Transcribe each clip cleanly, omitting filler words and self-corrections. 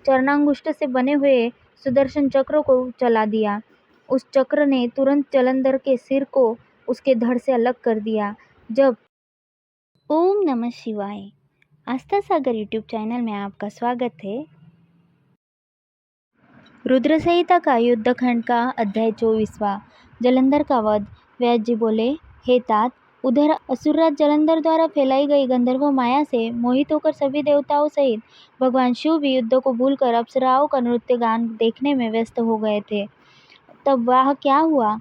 चरणांगुष्ठ से बने हुए सुदर्शन चक्र को चला दिया। उस चक्र ने तुरंत जलंधर के सिर को उसके धड़ से अलग कर दिया। जब ओम नमः शिवाय। आस्था सागर यूट्यूब चैनल में आपका स्वागत है। रुद्र संहिता का युद्धखंड का अध्याय 24वां। जलंधर का वध। व्यास जी बोले, हे तात, उधर असुरराज जलंधर द्वारा फैलाई गई गंधर्व माया से मोहित होकर सभी देवताओं सहित भगवान शिव भी युद्ध को भूलकर अप्सराओं का नृत्य गान देखने में व्यस्त हो गए थे। तब वह क्या हुआ?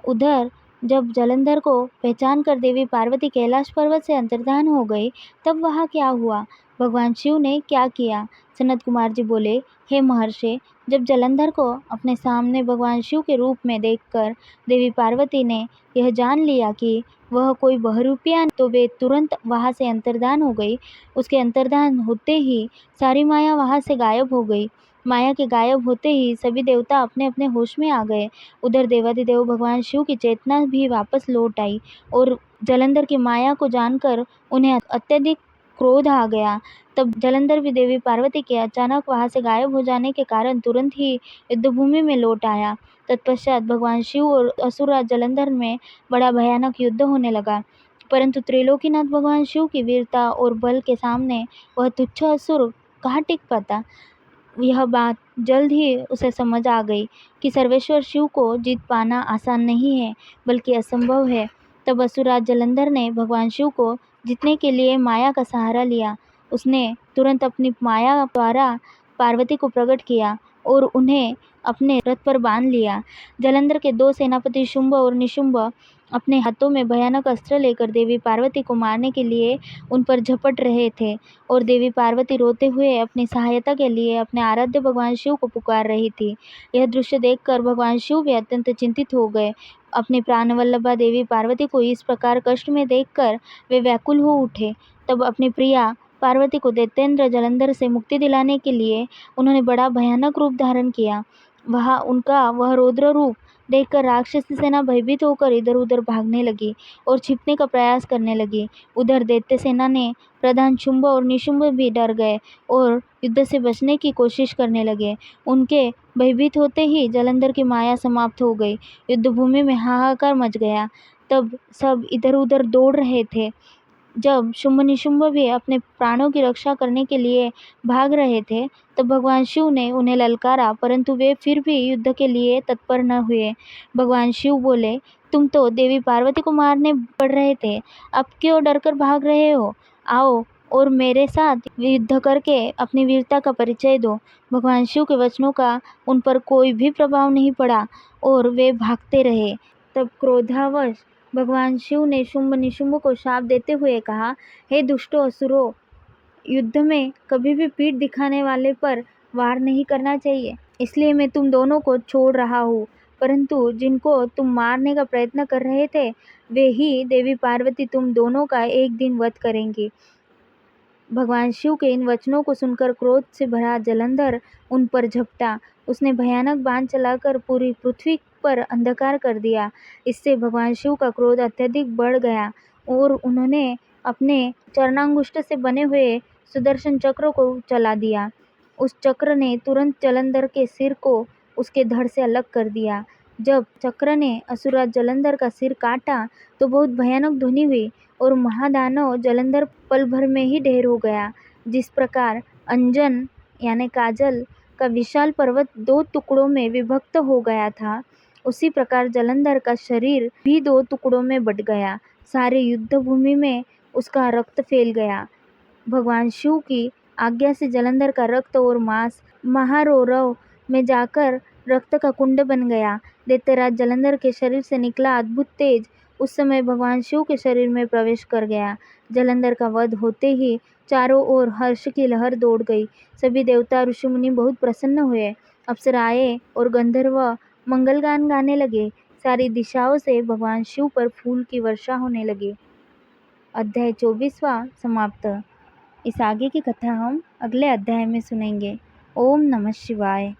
उधर जब जलंधर को पहचान कर देवी पार्वती कैलाश पर्वत से अंतर्धान हो गई, तब वह क्या हुआ? भगवान शिव ने क्या किया? सनत कुमार जी बोले, हे महर्षि, जब जलंधर को अपने सामने भगवान शिव के रूप में देखकर देवी पार्वती ने यह जान लिया कि वह कोई बहुरूपिया, तो वे तुरंत वहाँ से अंतर्धान हो गई। उसके अंतर्धान होते ही सारी माया वहाँ से गायब हो गई। माया के गायब होते ही सभी देवता अपने अपने होश में आ गए। उधर देवाधिदेव भगवान शिव की चेतना भी वापस लौट आई और जलंधर की माया को जानकर उन्हें अत्यधिक क्रोध आ गया। तब जलंधर भी देवी पार्वती के अचानक वहां से गायब हो जाने के कारण तुरंत ही युद्धभूमि में लौट आया। तत्पश्चात भगवान शिव और असुरराज जलंधर में बड़ा भयानक युद्ध होने लगा, परंतु त्रिलोकीनाथ भगवान शिव की वीरता और बल के सामने वह तुच्छ असुर कहाँ टिक पाता। यह बात जल्द ही उसे समझ आ गई कि सर्वेश्वर शिव को जीत पाना आसान नहीं है, बल्कि असंभव है। तब असुरराज जलंधर ने भगवान शिव को जीतने के लिए माया का सहारा लिया। उसने तुरंत अपनी माया द्वारा पार्वती को प्रकट किया और उन्हें अपने रथ पर बांध लिया। जलंधर के दो सेनापति शुंभ और निशुंभ अपने हाथों में भयानक अस्त्र लेकर देवी पार्वती को मारने के लिए उन पर झपट रहे थे और देवी पार्वती रोते हुए अपनी सहायता के लिए अपने आराध्य भगवान शिव को पुकार रही थी। यह दृश्य देखकर भगवान शिव भी अत्यंत चिंतित हो गए। अपनी प्राणवल्लभा देवी पार्वती को इस प्रकार कष्ट में देखकर वे व्याकुल हो उठे। तब अपनी प्रिया पार्वती को दैत्येंद्र जलंधर से मुक्ति दिलाने के लिए उन्होंने बड़ा भयानक रूप धारण किया। वह रौद्र रूप देखकर राक्षसी सेना भयभीत होकर इधर उधर भागने लगी और छिपने का प्रयास करने लगी। उधर दैत्य सेना ने प्रधान शुंभ और निशुंभ भी डर गए और युद्ध से बचने की कोशिश करने लगे। उनके भयभीत होते ही जलंधर की माया समाप्त हो गई। युद्धभूमि में हाहाकार मच गया। तब सब इधर उधर दौड़ रहे थे। जब शुंभ निशुंभ भी अपने प्राणों की रक्षा करने के लिए भाग रहे थे, तब भगवान शिव ने उन्हें ललकारा, परंतु वे फिर भी युद्ध के लिए तत्पर न हुए। भगवान शिव बोले, तुम तो देवी पार्वती को मारने पड़ रहे थे, अब क्यों डरकर भाग रहे हो? आओ और मेरे साथ युद्ध करके अपनी वीरता का परिचय दो। भगवान शिव के वचनों का उन पर कोई भी प्रभाव नहीं पड़ा और वे भागते रहे। तब क्रोधावश भगवान शिव ने शुंभ निशुंभ को शाप देते हुए कहा, हे दुष्टों असुरों, युद्ध में कभी भी पीठ दिखाने वाले पर वार नहीं करना चाहिए, इसलिए मैं तुम दोनों को छोड़ रहा हूँ। परंतु जिनको तुम मारने का प्रयत्न कर रहे थे, वे ही देवी पार्वती तुम दोनों का एक दिन वध करेंगी। भगवान शिव के इन वचनों को सुनकर क्रोध से भरा जलंधर उन पर झपटा। उसने भयानक बाण चलाकर पूरी पृथ्वी पर अंधकार कर दिया। इससे भगवान शिव का क्रोध अत्यधिक बढ़ गया और उन्होंने अपने चरणांगुष्ठ से बने हुए सुदर्शन चक्र को चला दिया। उस चक्र ने तुरंत जलंधर के सिर को उसके धड़ से अलग कर दिया। जब चक्र ने असुरराज जलंधर का सिर काटा, तो बहुत भयानक ध्वनि हुई और महादानव जलंधर पल भर में ही ढेर हो गया। जिस प्रकार अंजन यानी काजल का विशाल पर्वत दो टुकड़ों में विभक्त हो गया था, उसी प्रकार जलंधर का शरीर भी दो टुकड़ों में बट गया। सारे युद्ध भूमि में उसका रक्त फैल गया। भगवान शिव की आज्ञा से जलंधर का रक्त और मांस महारौरव में जाकर रक्त का कुंड बन गया। दैत्यराज जलंधर के शरीर से निकला अद्भुत तेज उस समय भगवान शिव के शरीर में प्रवेश कर गया। जलंधर का वध होते ही चारों ओर हर्ष की लहर दौड़ गई। सभी देवता ऋषि मुनि बहुत प्रसन्न हुए। अप्सराएं और गंधर्व मंगलगान गाने लगे। सारी दिशाओं से भगवान शिव पर फूल की वर्षा होने लगी। अध्याय 24वां समाप्त। इस आगे की कथा हम अगले अध्याय में सुनेंगे। ओम नमः शिवाय।